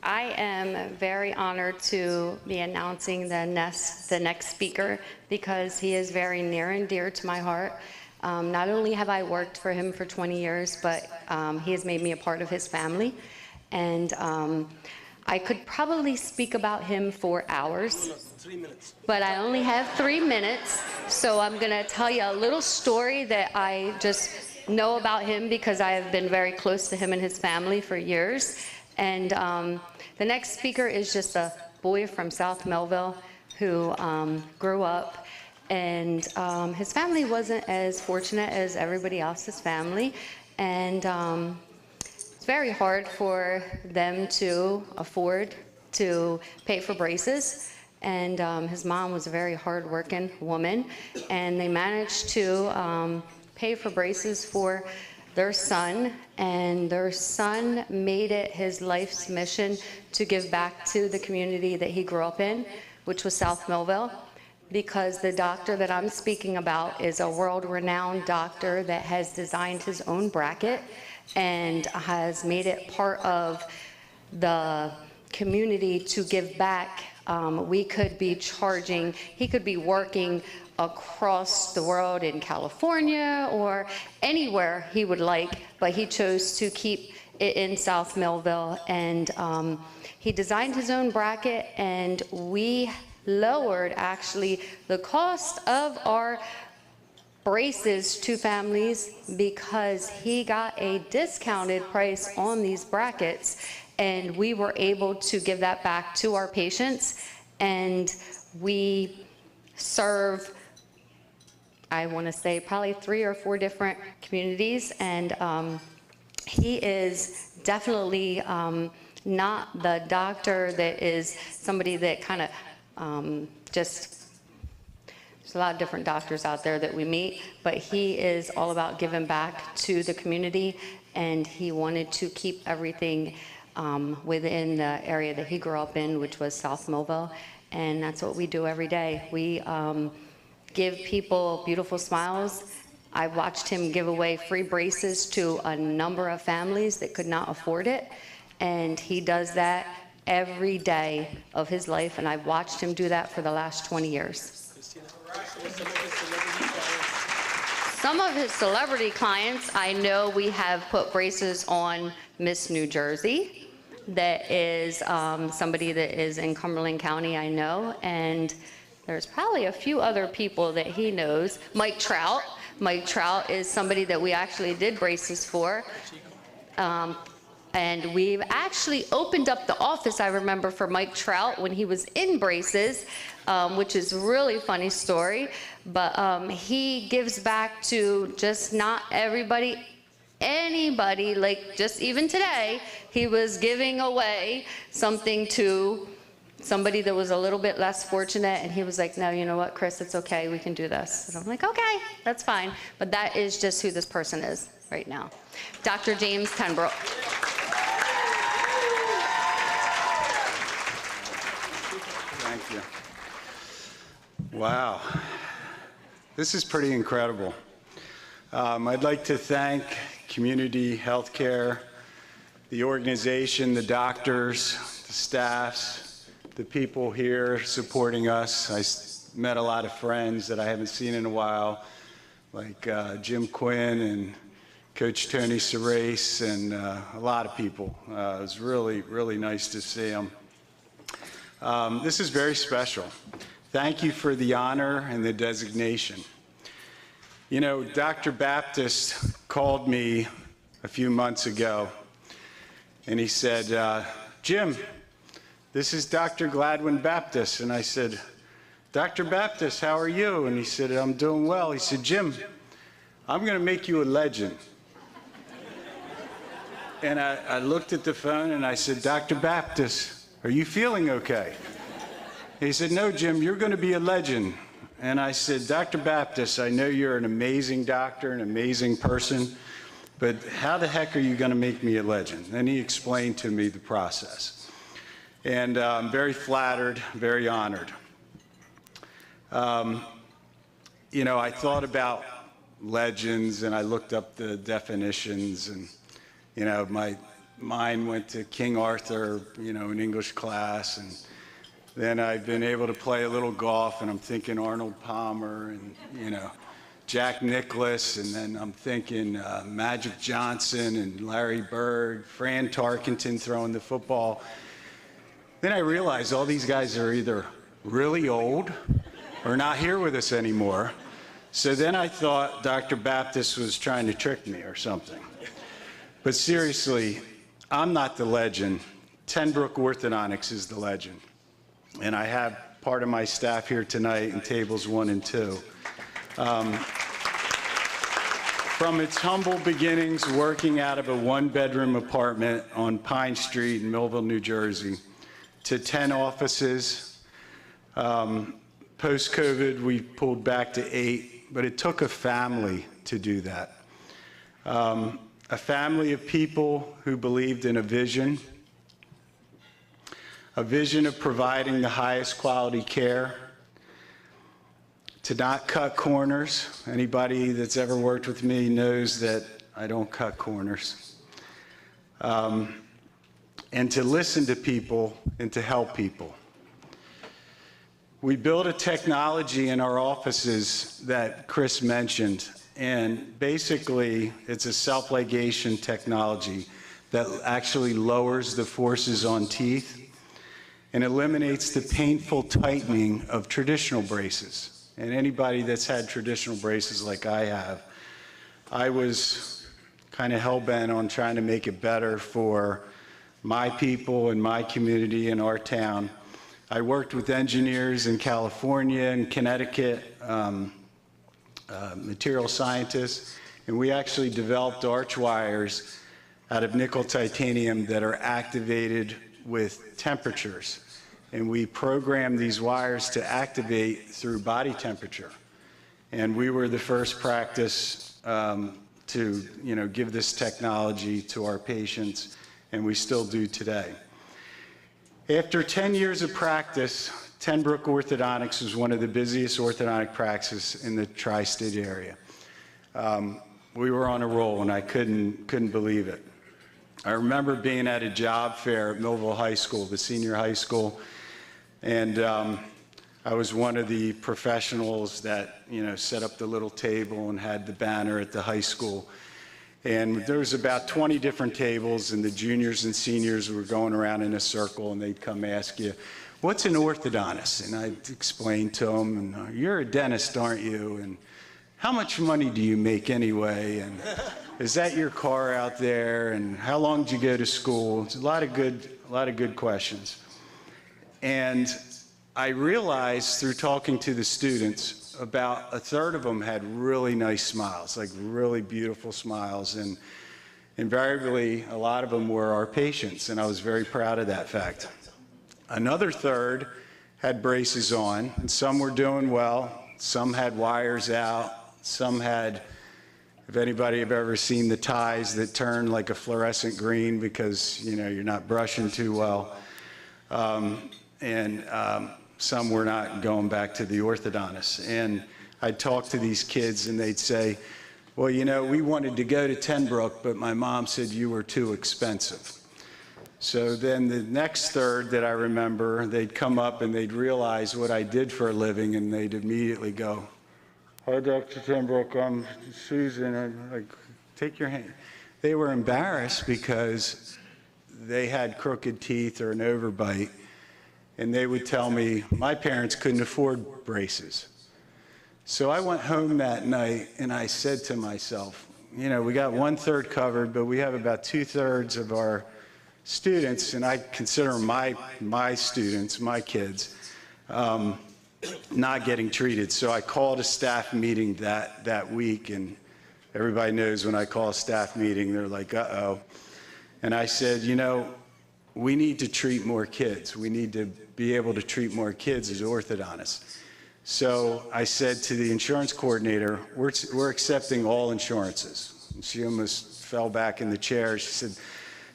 Speaker 7: I am very honored to be announcing the next speaker because he is very near and dear to my heart. Not only have I worked for him for 20 years, but he has made me a part of his family. And I could probably speak about him for hours,
Speaker 1: 3 minutes.
Speaker 7: but I only have 3 minutes. So I'm gonna tell you a little story that I just know about him because I have been very close to him and his family for years. And the next speaker is just a boy from South Melville who grew up, and his family wasn't as fortunate as everybody else's family, and it's very hard for them to afford to pay for braces. And his mom was a very hard-working woman, and they managed to pay for braces for their son, and their son made it his life's mission to give back to the community that he grew up in, which was South Melville, because the doctor that I'm speaking about is a world-renowned doctor that has designed his own bracket and has made it part of the community to give back. We could be charging, he could be working across the world in California or anywhere he would like, but he chose to keep it in South Melville. And he designed his own bracket, and we lowered actually the cost of our braces to families because he got a discounted price on these brackets, and we were able to give that back to our patients. And we serve, I want to say, probably 3 or 4 different communities, and he is definitely not the doctor that is somebody that kind of just, there's a lot of different doctors out there that we meet, but he is all about giving back to the community, and he wanted to keep everything within the area that he grew up in, which was South Melville, and that's what we do every day. We give people beautiful smiles. I watched him give away free braces to a number of families that could not afford it, and he does that every day of his life, and I've watched him do that for the last 20 years. Some of his celebrity clients, I know we have put braces on Miss New Jersey. That is somebody that is in Cumberland County, I know, and there's probably a few other people that he knows. Mike Trout. Mike Trout is somebody that we actually did braces for. And we've actually opened up the office, I remember, for Mike Trout when he was in braces, which is a really funny story. But he gives back to just not everybody, anybody, like just even today, he was giving away something to somebody that was a little bit less fortunate, and he was like, no, you know what, Chris, it's okay, we can do this. And I'm like, okay, that's fine. But that is just who this person is right now. Dr. James Tenbrook.
Speaker 8: Thank you. Wow. This is pretty incredible. I'd like to thank Community Healthcare, the organization, the doctors, the staffs, the people here supporting us. I met a lot of friends that I haven't seen in a while. like Jim Quinn and Coach Tony Cerace and a lot of people. It was really, really nice to see them. This is very special. Thank you for the honor and the designation. You know, Dr. Baptist called me a few months ago, and he said, Jim, this is Dr. Gladwin Baptist. And I said, Dr. Baptist, how are you? And he said, I'm doing well. He said, Jim, I'm going to make you a legend. And I looked at the phone and I said, Dr. Baptist, are you feeling okay? He said, no, Jim, you're going to be a legend. And I said, Dr. Baptist, I know you're an amazing doctor, an amazing person, but how the heck are you going to make me a legend? And he explained to me the process. And I'm very flattered, very honored. You know, I thought about legends and I looked up the definitions, and, you know, my mind went to King Arthur, you know, in English class, and then I've been able to play a little golf, and I'm thinking Arnold Palmer and, you know, Jack Nicklaus, and then I'm thinking Magic Johnson and Larry Bird, Fran Tarkenton throwing the football. Then I realized all these guys are either really old or not here with us anymore. So then I thought Dr. Baptist was trying to trick me or something. But seriously, I'm not the legend. Tenbrook Orthodontics is the legend. And I have part of my staff here tonight in tables 1 and 2. From its humble beginnings working out of a 1-bedroom apartment on Pine Street in Millville, New Jersey, to 10 offices. Post-COVID, we pulled back to 8, but it took a family to do that. A family of people who believed in a vision of providing the highest quality care, to not cut corners. Anybody that's ever worked with me knows that I don't cut corners. And to listen to people and to help people. We built a technology in our offices that Chris mentioned, and basically it's a self-ligation technology that actually lowers the forces on teeth and eliminates the painful tightening of traditional braces. And anybody that's had traditional braces like I have, I was kind of hell-bent on trying to make it better for my people and my community and our town. I worked with engineers in California and Connecticut, material scientists, and we actually developed arch wires out of nickel titanium that are activated with temperatures. And we programmed these wires to activate through body temperature. And we were the first practice to, you know, give this technology to our patients, and we still do today. After 10 years of practice, Tenbrook Orthodontics was one of the busiest orthodontic practices in the tri-state area. We were on a roll, and I couldn't believe it. I remember being at a job fair at Millville High School, the senior high school, and I was one of the professionals that, you know, set up the little table and had the banner at the high school. And there was about 20 different tables, and the juniors and seniors were going around in a circle, and they'd come ask you, what's an orthodontist? And I'd explain to them, and, you're a dentist, aren't you? And how much money do you make anyway? And is that your car out there? And how long did you go to school? It's a lot of good questions. And I realized through talking to the students, about a third of them had really nice smiles, like really beautiful smiles, and invariably a lot of them were our patients, and I was very proud of that fact. Another third had braces on, and some were doing well, some had wires out, some had, if anybody have ever seen the ties that turn like a fluorescent green because, you know, you're not brushing too well, some were not going back to the orthodontist. And I'd talk to these kids and they'd say, well, you know, we wanted to go to Tenbrook, but my mom said you were too expensive. So then the next third that I remember, they'd come up and they'd realize what I did for a living, and they'd immediately go, Hi, Dr. Tenbrook, I'm Susan. I'm like, take your hand. They were embarrassed because they had crooked teeth or an overbite, and they would tell me my parents couldn't afford braces. So I went home that night and I said to myself, you know, we got 1/3 covered, but we have about 2/3 of our students, and I consider my students, my kids, not getting treated. So I called a staff meeting that week, and everybody knows when I call a staff meeting, they're like, uh-oh. And I said, you know, we need to treat more kids. We need to be able to treat more kids as orthodontists. So I said to the insurance coordinator, we're accepting all insurances. And she almost fell back in the chair. She said,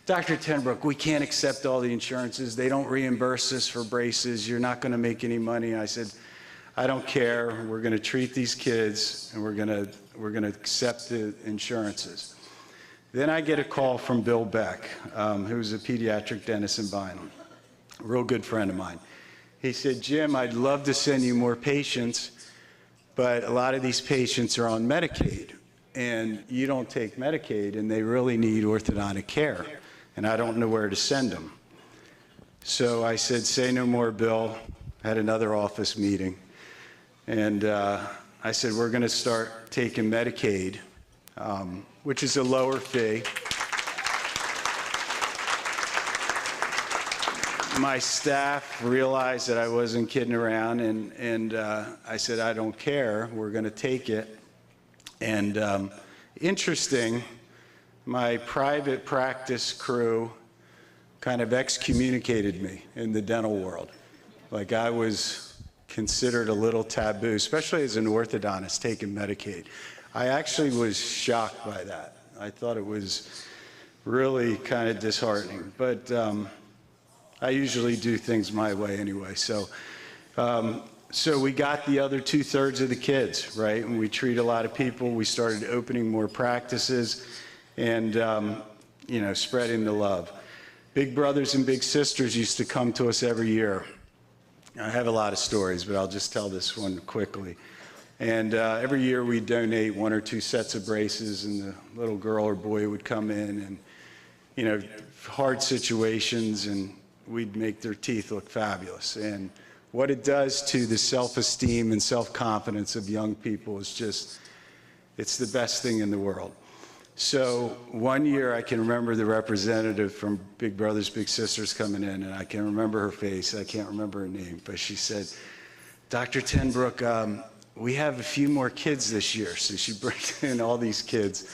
Speaker 8: Dr. Tenbrook, we can't accept all the insurances. They don't reimburse us for braces. You're not going to make any money. And I said, I don't care. We're going to treat these kids, and we're going to accept the insurances. Then I get a call from Bill Beck, who's a pediatric dentist in Vineland, a real good friend of mine. He said, Jim, I'd love to send you more patients, but a lot of these patients are on Medicaid, and you don't take Medicaid, and they really need orthodontic care, and I don't know where to send them. So I said, say no more, Bill. I had another office meeting, and I said, we're going to start taking Medicaid, which is a lower fee. My staff realized that I wasn't kidding around, and I said, I don't care. We're going to take it. And interesting, my private practice crew kind of excommunicated me in the dental world. Like, I was considered a little taboo, especially as an orthodontist taking Medicaid. I actually was shocked by that. I thought it was really kind of disheartening. But I usually do things my way anyway. So we got the other 2/3 of the kids, right? And we treat a lot of people. We started opening more practices and, you know, spreading the love. Big brothers and big sisters used to come to us every year. I have a lot of stories, but I'll just tell this one quickly. And every year we donate 1 or 2 sets of braces, and the little girl or boy would come in and, you know, hard situations, and we'd make their teeth look fabulous. And what it does to the self-esteem and self-confidence of young people is just, it's the best thing in the world. So one year I can remember the representative from Big Brothers Big Sisters coming in, and I can remember her face. I can't remember her name, but she said, Dr. Tenbrook, we have a few more kids this year. So she brings in all these kids.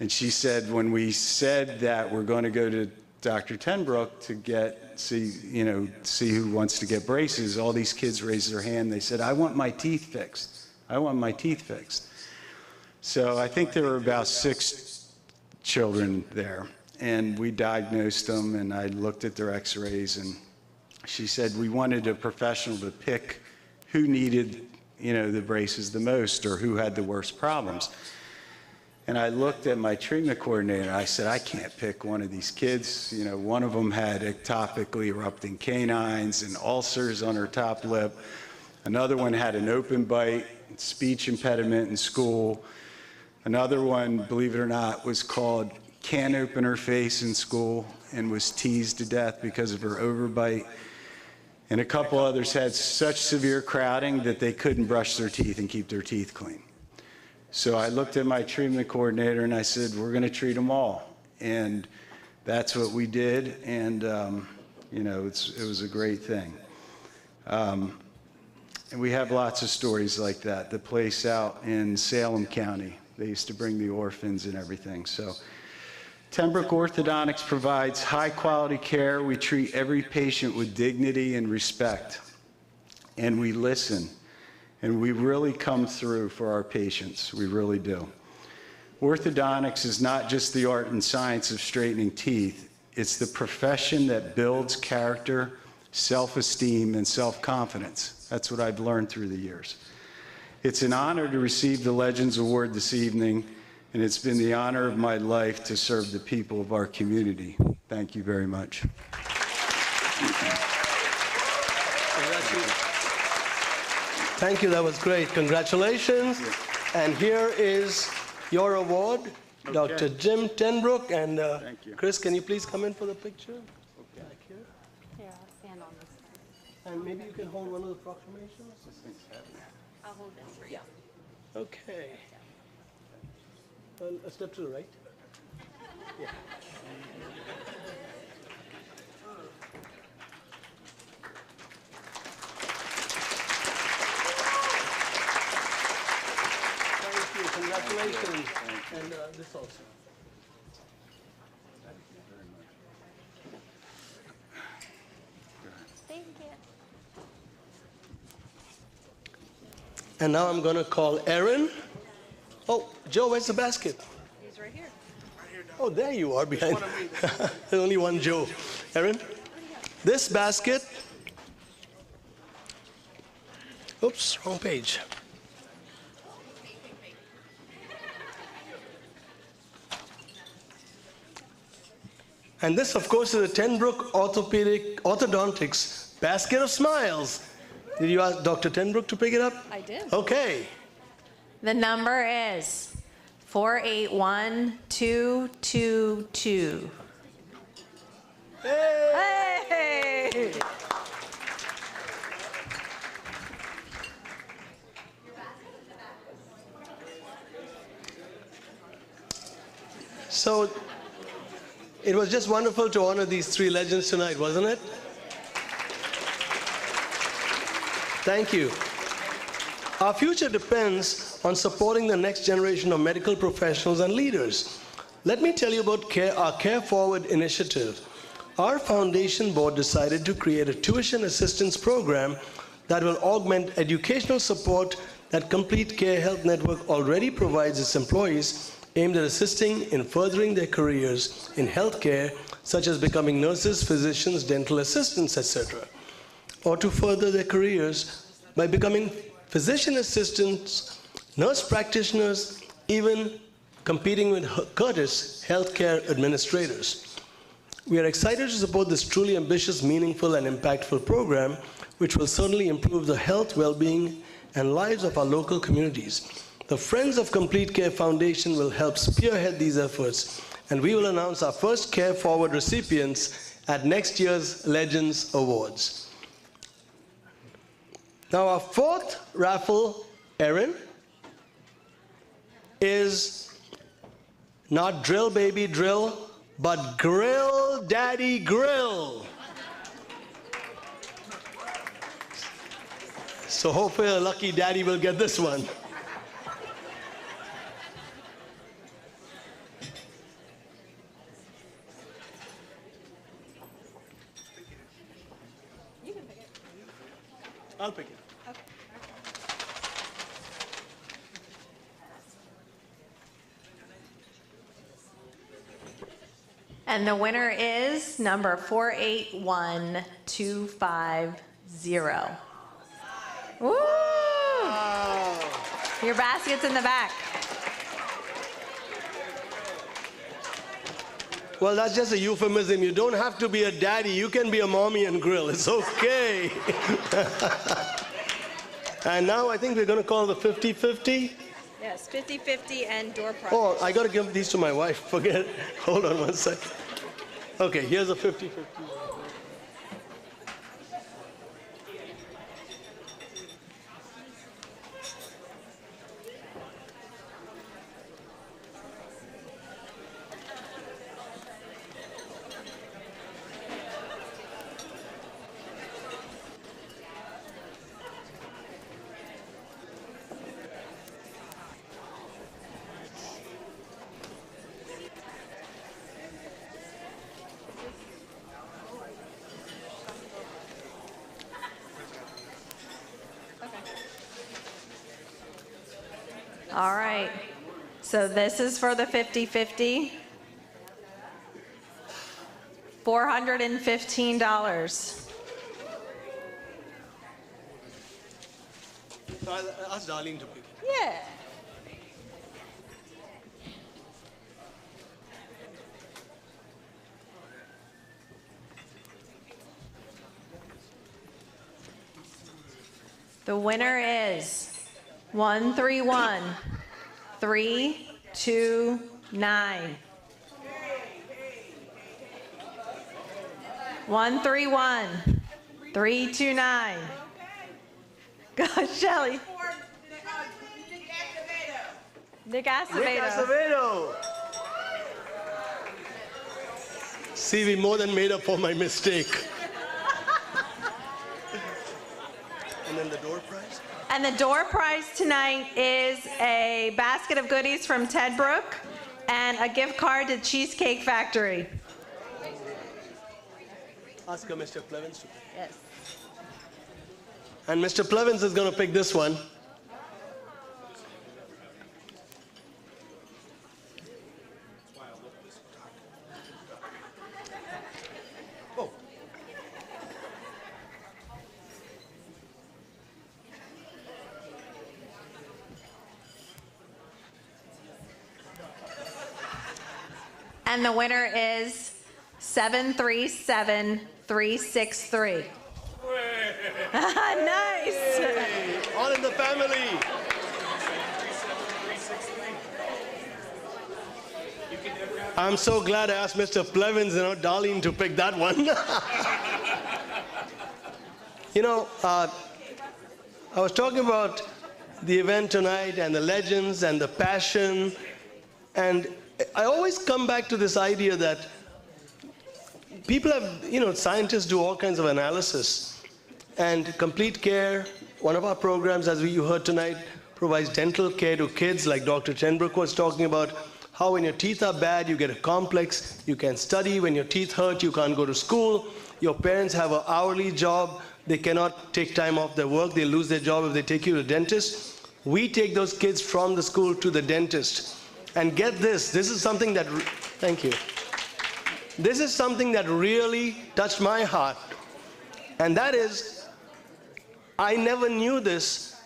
Speaker 8: And she said, when we said that we're going to go to Dr. Tenbrook to see who wants to get braces, all these kids raised their hand. They said, I want my teeth fixed. I want my teeth fixed. So I think there were about 6 children there. And we diagnosed them, and I looked at their x-rays, and she said we wanted a professional to pick who needed, you know, the braces the most, or who had the worst problems. And I looked at my treatment coordinator, and I said, I can't pick one of these kids. You know, one of them had ectopically erupting canines and ulcers on her top lip. Another one had an open bite, speech impediment in school. Another one, believe it or not, was called can't open her face in school and was teased to death because of her overbite. And a couple others had such severe crowding that they couldn't brush their teeth and keep their teeth clean. So I looked at my treatment coordinator and I said, we're going to treat them all. And that's what we did. And, you know, it was a great thing. And we have lots of stories like that. The place out in Salem County, they used to bring the orphans and everything. So Tenbrook Orthodontics provides high quality care. We treat every patient with dignity and respect. And we listen. And we really come through for our patients. We really do. Orthodontics is not just the art and science of straightening teeth. It's the profession that builds character, self-esteem, and self-confidence. That's what I've learned through the years. It's an honor to receive the Legends Award this evening, and it's been the honor of my life to serve the people of our community. Thank you very much.
Speaker 1: Thank you, that was great. Congratulations. And here is your award, Dr. Jim Tenbrook. And
Speaker 8: Thank you.
Speaker 1: Chris, can you please come in for the picture?
Speaker 8: Okay.
Speaker 1: Back here.
Speaker 7: Here, I'll stand on this.
Speaker 1: And maybe you can hold one of the proclamations.
Speaker 8: This thing's heavy.
Speaker 7: I'll hold this for you.
Speaker 1: Okay. A step to the right. Yeah. Thank you. Congratulations. And this also.
Speaker 7: Thank you.
Speaker 1: And now I'm going to call Aaron. Oh, Joe, where's the basket?
Speaker 4: He's right here.
Speaker 1: Oh, there you are behind. There's only one Joe. Aaron, this basket. Oops, wrong page. And this, of course, is a Tenbrook Orthodontics basket of smiles. Did you ask Dr. Tenbrook to pick it up?
Speaker 4: I did.
Speaker 1: Okay.
Speaker 4: The number is 481222. Hey!
Speaker 1: So it was just wonderful to honor these three legends tonight, wasn't it? Thank you. Our future depends on supporting the next generation of medical professionals and leaders. Let me tell you about our Care Forward initiative. Our foundation board decided to create a tuition assistance program that will augment educational support that Complete Care Health Network already provides its employees, aimed at assisting in furthering their careers in healthcare, such as becoming nurses, physicians, dental assistants, etc., or to further their careers by becoming physician assistants, nurse practitioners, even competing with Curtis healthcare administrators. We are excited to support this truly ambitious, meaningful, and impactful program, which will certainly improve the health, well-being, and lives of our local communities. The Friends of Complete Care Foundation will help spearhead these efforts, and we will announce our first Care Forward recipients at next year's Legends Awards. Now, our fourth raffle, Erin, is not Drill Baby Drill, but Grill Daddy Grill. So hopefully a lucky daddy will get this one. I'll pick it.
Speaker 4: Okay. And the winner is number 481250. Woo! Your basket's in the back.
Speaker 1: Well, that's just a euphemism. You don't have to be a daddy. You can be a mommy and grill. It's okay. And now I think we're going to call the 50-50.
Speaker 4: Yes, 50-50 and door prize.
Speaker 1: Oh, I got to give these to my wife. Forget it. Hold on one second. Okay, here's a 50-50.
Speaker 4: All right. So this is for the 50-50. $415.
Speaker 1: Ask Darlene to pick it.
Speaker 4: Yeah. The winner is 131 329. 131. 329. Go, Shelly. Nick Acevedo.
Speaker 1: See, we more than made up for my mistake. And then the door prize?
Speaker 4: And the door prize tonight is a basket of goodies from Ted Brook and a gift card to Cheesecake Factory.
Speaker 1: Ask her, Mr. Plevins, to pick.
Speaker 4: Yes.
Speaker 1: And Mr. Plevins is going to pick this one. Oh.
Speaker 4: And the winner is 737363. Nice.
Speaker 1: All in the family. I'm so glad I asked Mr. Plevins and not Darlene to pick that one. You know, I was talking about the event tonight and the legends and the passion, and I always come back to this idea that people have, scientists do all kinds of analysis. And Complete Care, one of our programs, as you heard tonight, provides dental care to kids, like Dr. Tenbrook was talking about, how when your teeth are bad, you get a complex, you can study. When your teeth hurt, you can't go to school. Your parents have an hourly job. They cannot take time off their work. They lose their job if they take you to the dentist. We take those kids from the school to the dentist. And get this is something that, thank you. This is something that really touched my heart. And that is, I never knew this,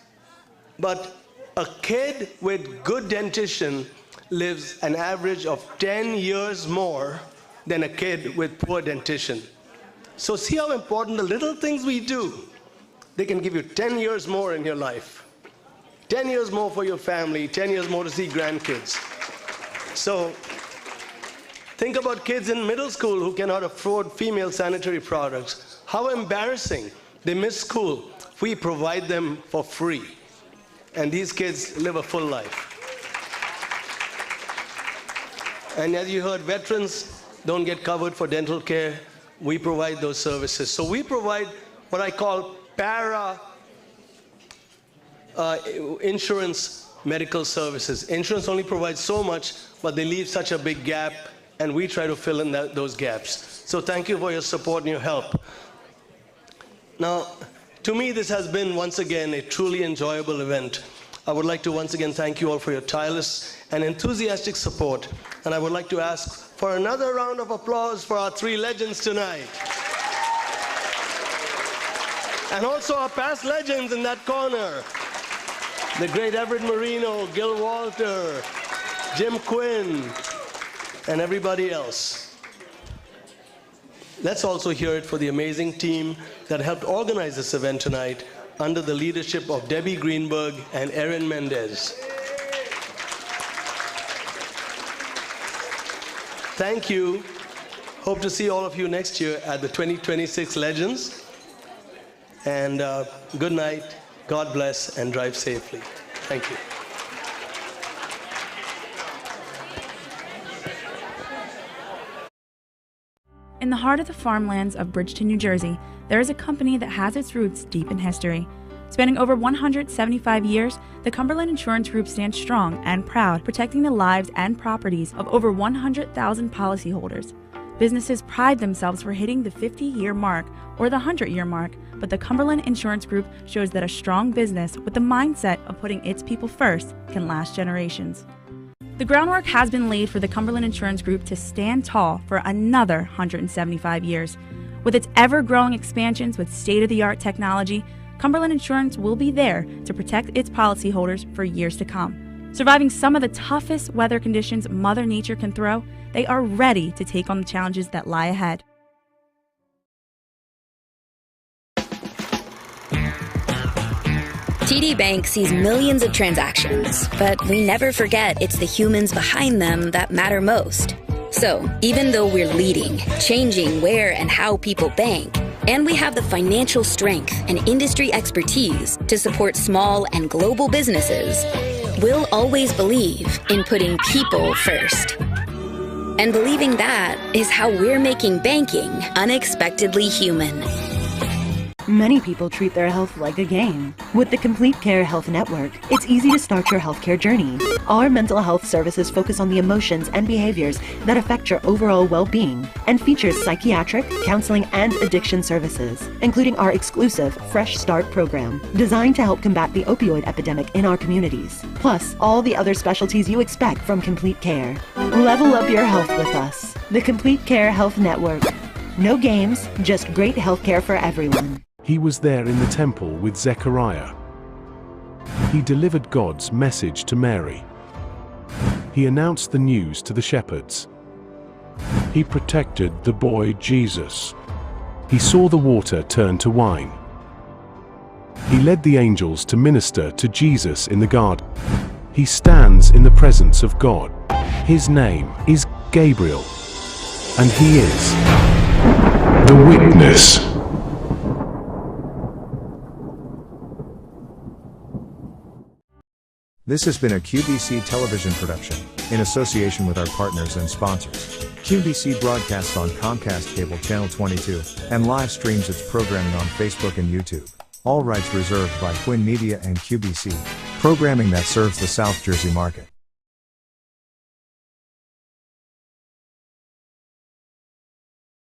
Speaker 1: but a kid with good dentition lives an average of 10 years more than a kid with poor dentition. So see how important the little things we do, they can give you 10 years more in your life. 10 years more for your family, 10 years more to see grandkids. So think about kids in middle school who cannot afford female sanitary products. How embarrassing. They miss school. We provide them for free. And these kids live a full life. And as you heard, veterans don't get covered for dental care. We provide those services. So we provide what I call insurance medical services. Insurance only provides so much, but they leave such a big gap, and we try to fill in those gaps. So thank you for your support and your help. Now, to me, this has been, once again, a truly enjoyable event. I would like to once again thank you all for your tireless and enthusiastic support, and I would like to ask for another round of applause for our three legends tonight. And also our past legends in that corner. The great Everett Marino, Gil Walter, Jim Quinn, and everybody else. Let's also hear it for the amazing team that helped organize this event tonight under the leadership of Debbie Greenberg and Erin Mendez. Thank you. Hope to see all of you next year at the 2026 Legends. And good night, God bless, and drive safely. Thank you.
Speaker 9: In the heart of the farmlands of Bridgeton, New Jersey, there is a company that has its roots deep in history. Spanning over 175 years, the Cumberland Insurance Group stands strong and proud, protecting the lives and properties of over 100,000 policyholders. Businesses pride themselves for hitting the 50-year mark or the 100-year mark, but the Cumberland Insurance Group shows that a strong business with the mindset of putting its people first can last generations. The groundwork has been laid for the Cumberland Insurance Group to stand tall for another 175 years. With its ever-growing expansions with state-of-the-art technology, Cumberland Insurance will be there to protect its policyholders for years to come. Surviving some of the toughest weather conditions Mother Nature can throw, they are ready to take on the challenges that lie ahead.
Speaker 10: TD Bank sees millions of transactions, but we never forget it's the humans behind them that matter most. So, even though we're leading, changing where and how people bank, and we have the financial strength and industry expertise to support small and global businesses, we'll always believe in putting people first. And believing that is how we're making banking unexpectedly human.
Speaker 11: Many people treat their health like a game. With the Complete Care Health Network, it's easy to start your healthcare journey. Our mental health services focus on the emotions and behaviors that affect your overall well-being and features psychiatric, counseling, and addiction services, including our exclusive Fresh Start program, designed to help combat the opioid epidemic in our communities, plus all the other specialties you expect from Complete Care. Level up your health with us. The Complete Care Health Network. No games, just great healthcare for everyone.
Speaker 12: He was there in the temple with Zechariah. He delivered God's message to Mary. He announced the news to the shepherds. He protected the boy Jesus. He saw the water turn to wine. He led the angels to minister to Jesus in the garden. He stands in the presence of God. His name is Gabriel, and he is the witness.
Speaker 13: This has been a QBC television production, in association with our partners and sponsors. QBC broadcasts on Comcast Cable Channel 22, and live streams its programming on Facebook and YouTube. All rights reserved by Quinn Media and QBC, programming that serves the South Jersey market.